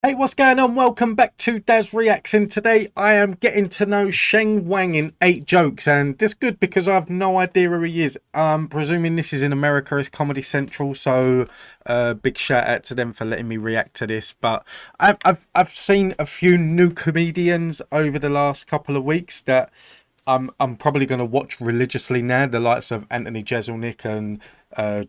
Hey, what's going on? Welcome back to Daz Reacts, and today I am getting to know Sheng Wang in 8 jokes, and this is good because I have no idea who he is. I'm presuming this is in America, it's Comedy Central, so big shout out to them for letting me react to this. But I've seen a few new comedians over the last couple of weeks that I'm probably going to watch religiously now. The likes of Anthony Jeselnik and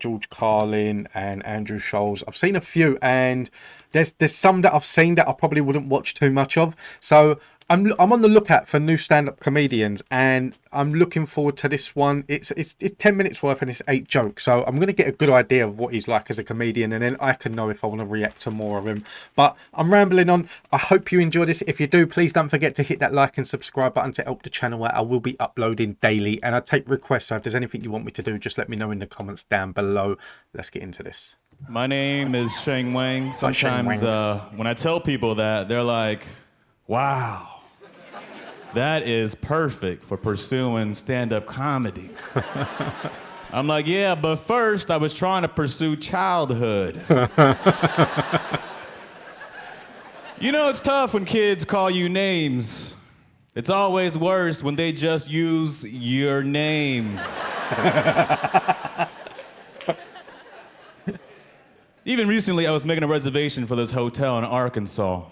George Carlin and Andrew Scholes. I've seen a few, and there's some that I've seen that I probably wouldn't watch too much of. So I'm on the lookout for new stand-up comedians, and I'm looking forward to this one. It's 10 minutes worth and it's 8 jokes, so I'm going to get a good idea of what he's like as a comedian, and then I can know if I want to react to more of him. But I'm rambling on. I hope you enjoy this. If you do, please don't forget to hit that like and subscribe button to help the channel out. I will be uploading daily, and I take requests, so if there's anything you want me to do, just let me know in the comments down below. Let's get into this. My name is Sheng Wang. Sometimes when I tell people that, they're like, wow, that is perfect for pursuing stand-up comedy. I'm like, yeah, but first I was trying to pursue childhood. You know, it's tough when kids call you names. It's always worse when they just use your name. Even recently, I was making a reservation for this hotel in Arkansas.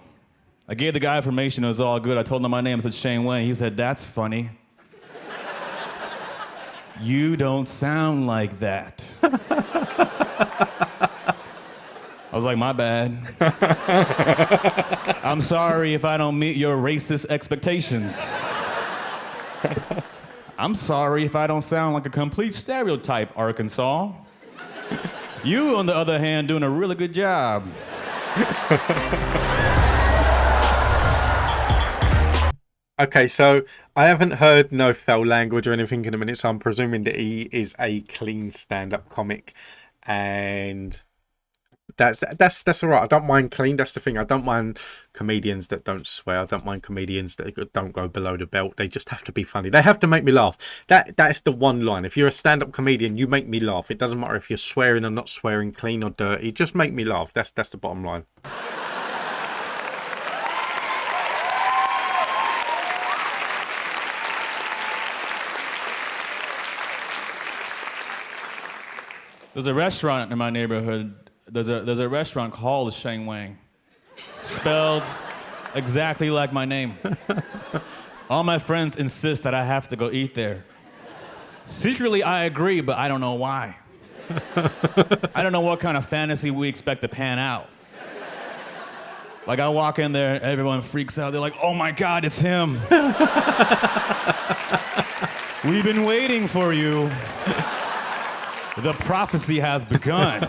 I gave the guy information, it was all good. I told him my name, I said Sheng Wang. He said, that's funny. You don't sound like that. I was like, my bad. I'm sorry if I don't meet your racist expectations. I'm sorry if I don't sound like a complete stereotype, Arkansas. You, on the other hand, doing a really good job. Okay, so I haven't heard no foul language or anything in a minute, so I'm presuming that he is a clean stand-up comic, and that's all right. I don't mind clean. That's the thing. I don't mind comedians that don't swear. I don't mind comedians that don't go below the belt. They just have to be funny. They have to make me laugh. That's the one line. If you're a stand-up comedian, you make me laugh. It doesn't matter if you're swearing or not swearing, clean or dirty. Just make me laugh. That's the bottom line. There's a restaurant in my neighborhood. There's a restaurant called Sheng Wang, spelled exactly like my name. All my friends insist that I have to go eat there. Secretly, I agree, but I don't know why. I don't know what kind of fantasy we expect to pan out. Like, I walk in there, everyone freaks out. They're like, oh my God, it's him. We've been waiting for you. The prophecy has begun.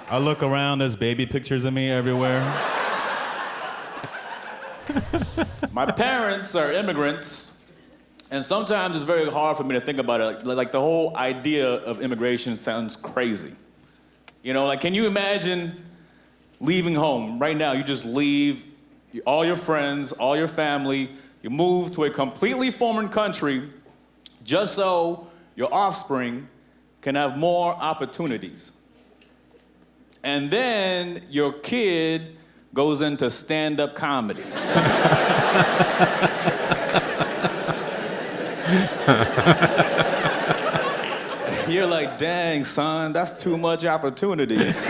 I look around, there's baby pictures of me everywhere. My parents are immigrants, and sometimes it's very hard for me to think about it. Like the whole idea of immigration sounds crazy. You know, like, can you imagine leaving home right now? You just leave all your friends, all your family, you move to a completely foreign country just so your offspring can have more opportunities. And then your kid goes into stand-up comedy. You're like, dang, son, that's too much opportunities.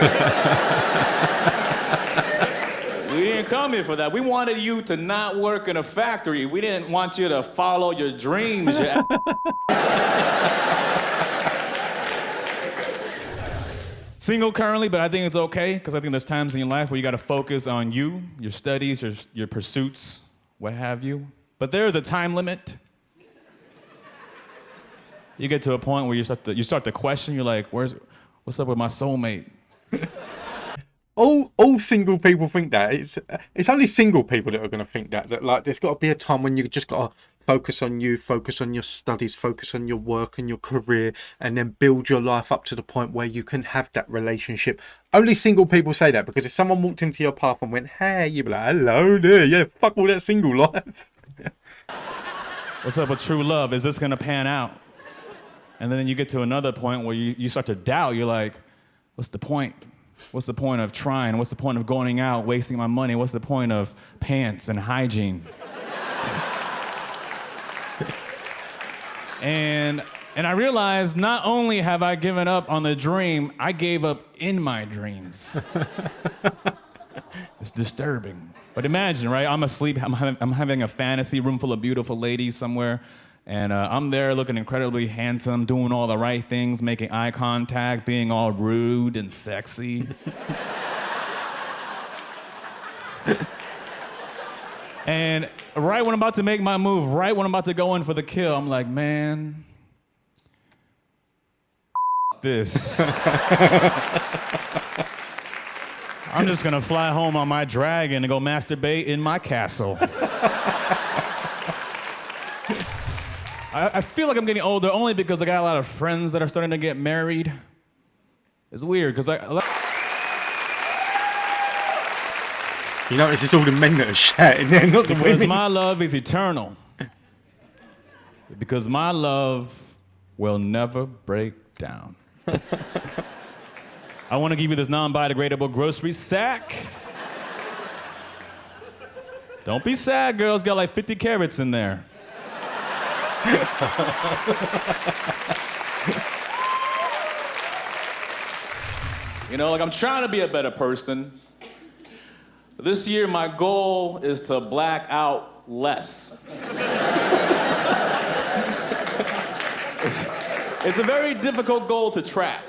We didn't come here for that. We wanted you to not work in a factory. We didn't want you to follow your dreams. Single currently, but I think it's okay, because I think there's times in your life where you got to focus on you, your studies, your pursuits, what have you. But there is a time limit. You get to a point where you start to question. You're like, what's up with my soulmate? All single people think that. It's only single people that are going to think that like, there's got to be a time when you just got to focus on you, focus on your studies, focus on your work and your career, and then build your life up to the point where you can have that relationship. Only single people say that, because if someone walked into your path and went, hey, you'd be like, hello there, yeah, fuck all that single life. What's up with true love? Is this going to pan out? And then you get to another point where you start to doubt. You're like, what's the point? What's the point of trying? What's the point of going out, wasting my money? What's the point of pants and hygiene? And I realized not only have I given up on the dream, I gave up in my dreams. It's disturbing. But imagine, right? I'm asleep, I'm having a fantasy room full of beautiful ladies somewhere, and I'm there looking incredibly handsome, doing all the right things, making eye contact, being all rude and sexy. And right when I'm about to make my move, right when I'm about to go in for the kill, I'm like, man, this. I'm just gonna fly home on my dragon and go masturbate in my castle. I feel like I'm getting older only because I got a lot of friends that are starting to get married. It's weird, because You notice it's all the men that are shouting there, not the because women. my love is eternal. Because my love will never break down. I want to give you this non-biodegradable grocery sack. Don't be sad, girl. It's got like 50 carrots in there. You know, like, I'm trying to be a better person. This year, my goal is to black out less. It's a very difficult goal to track.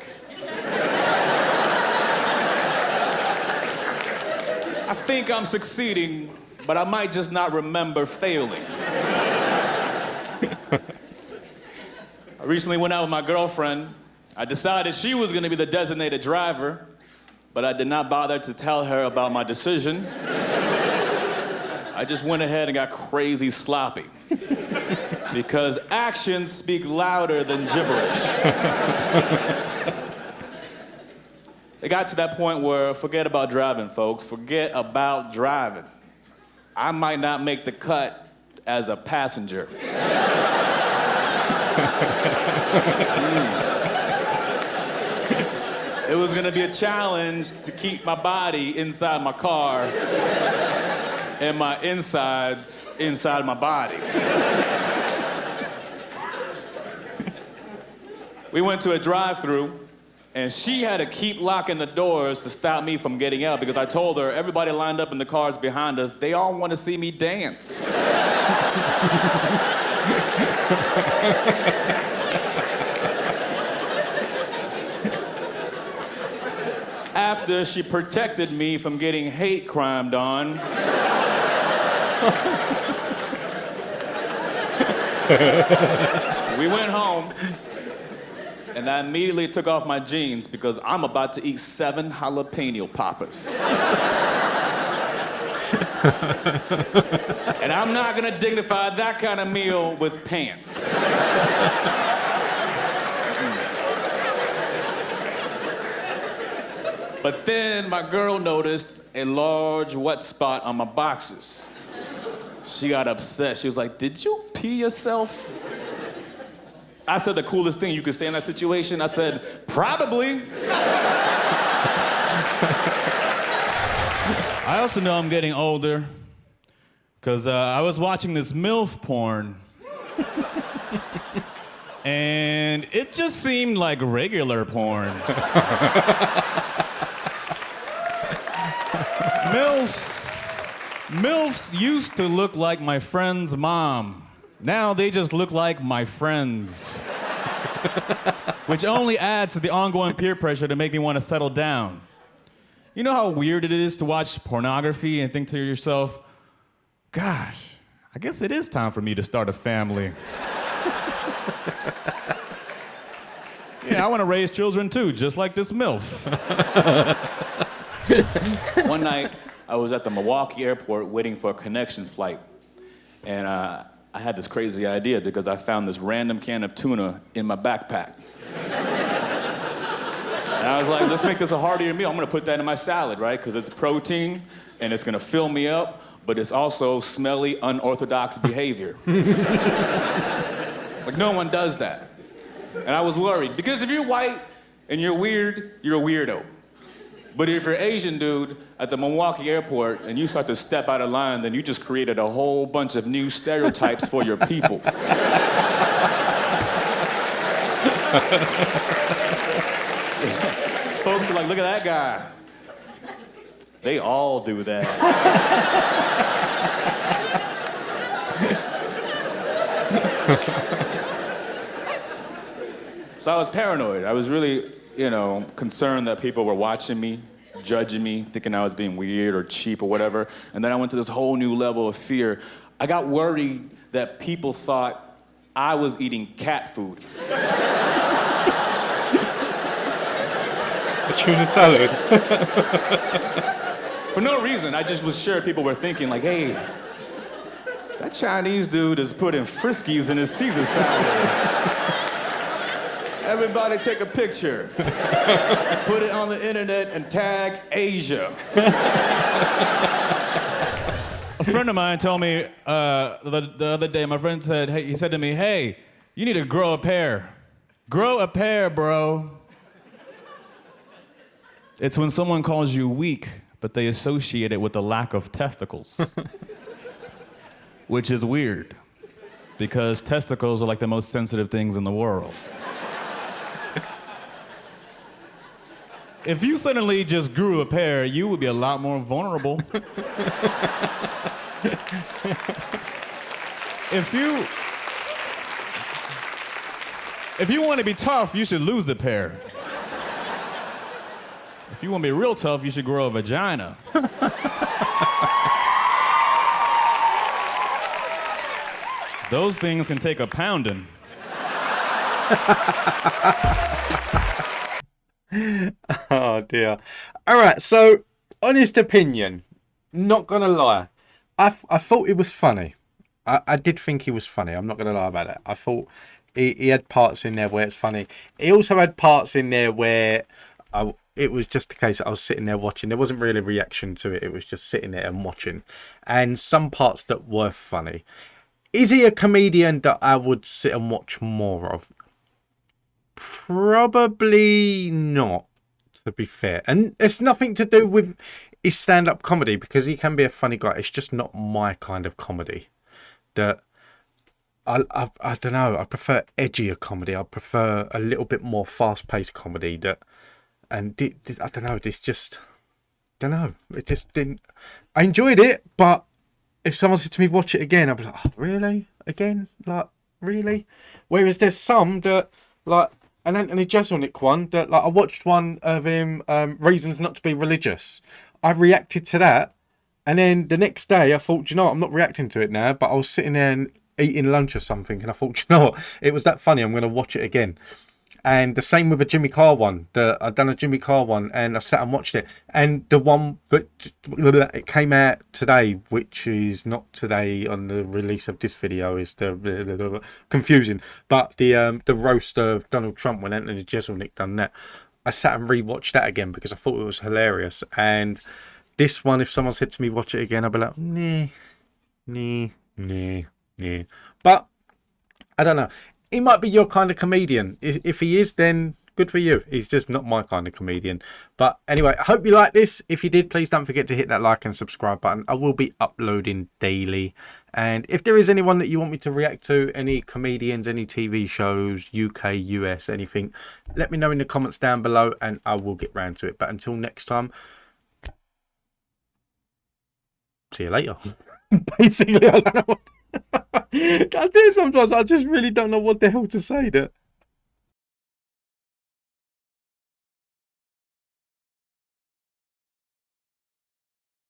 I think I'm succeeding, but I might just not remember failing. I recently went out with my girlfriend. I decided she was gonna be the designated driver, but I did not bother to tell her about my decision. I just went ahead and got crazy sloppy. Because actions speak louder than gibberish. It got to that point where, forget about driving, folks. Forget about driving. I might not make the cut as a passenger. It was gonna be a challenge to keep my body inside my car and my insides inside my body. We went to a drive-thru, and she had to keep locking the doors to stop me from getting out because I told her, everybody lined up in the cars behind us, they all want to see me dance. After she protected me from getting hate crimed on, we went home, and I immediately took off my jeans because I'm about to eat 7 jalapeno poppers. And I'm not gonna dignify that kind of meal with pants. But then my girl noticed a large wet spot on my boxers. She got upset. She was like, "Did you pee yourself?" I said the coolest thing you could say in that situation. I said, "Probably." I also know I'm getting older because I was watching this MILF porn. And it just seemed like regular porn. MILFs used to look like my friend's mom. Now they just look like my friends. Which only adds to the ongoing peer pressure to make me want to settle down. You know how weird it is to watch pornography and think to yourself, gosh, I guess it is time for me to start a family. Yeah, I want to raise children too, just like this MILF. One night, I was at the Milwaukee airport waiting for a connection flight. And I had this crazy idea because I found this random can of tuna in my backpack. And I was like, let's make this a heartier meal. I'm gonna put that in my salad, right? Because it's protein and it's gonna fill me up, but it's also smelly, unorthodox behavior. Like, no one does that. And I was worried, because if you're white and you're weird, you're a weirdo. But if you're Asian dude at the Milwaukee airport and you start to step out of line, then you just created a whole bunch of new stereotypes for your people. Folks are like, look at that guy. They all do that. So I was paranoid. I was really, concerned that people were watching me, judging me, thinking I was being weird or cheap or whatever. And then I went to this whole new level of fear. I got worried that people thought I was eating cat food. A tuna salad. For no reason. I just was sure people were thinking like, hey, that Chinese dude is putting Friskies in his Caesar salad. Everybody take a picture. Put it on the internet and tag Asia. A friend of mine told me the other day, my friend said, he said to me, hey, you need to grow a pair. Grow a pair, bro. It's when someone calls you weak, but they associate it with a lack of testicles. Which is weird, because testicles are like the most sensitive things in the world. If you suddenly just grew a pair, you would be a lot more vulnerable. If you want to be tough, you should lose a pair. If you want to be real tough, you should grow a vagina. Those things can take a pounding. Oh dear. All right, so honest opinion, not gonna lie, I thought it was funny. I did think he was funny. I'm not gonna lie about it. I thought he had parts in there where it's funny. He also had parts in there where it was just the case that I was sitting there watching. There wasn't really a reaction to it. It was just sitting there and watching, and some parts that were funny. Is he a comedian that I would sit and watch more of? Probably not, to be fair. And it's nothing to do with his stand-up comedy, because he can be a funny guy. It's just not my kind of comedy. That I don't know. I prefer edgier comedy. I prefer a little bit more fast-paced comedy. I don't know. This just, don't know. It just didn't. I enjoyed it, but if someone said to me, "Watch it again," I'd be like, "Oh, really? Again? Like, really?" Whereas there's some that, like, an Anthony Jeselnik one that, like, I watched one of him, Reasons Not to Be Religious. I reacted to that, and then the next day I thought, you know what, I'm not reacting to it now, but I was sitting there and eating lunch or something, and I thought, you know what, it was that funny, I'm going to watch it again. And the same with a Jimmy Carr one. I've done a Jimmy Carr one, and I sat and watched it. And the one that it came out today, which is not today on the release of this video, is the confusing. But the roast of Donald Trump when Anthony Jeselnik done that, I sat and rewatched that again because I thought it was hilarious. And this one, if someone said to me, "Watch it again," I'd be like, nah. But I don't know. He might be your kind of comedian. If he is, then good for you. He's just not my kind of comedian. But anyway, I hope you like this. If you did, please don't forget to hit that like and subscribe button. I will be uploading daily. And if there is anyone that you want me to react to, any comedians, any TV shows, UK, US, anything, let me know in the comments down below and I will get round to it. But until next time, see you later. Basically, I don't know what... I do sometimes. I just really don't know what the hell to say. That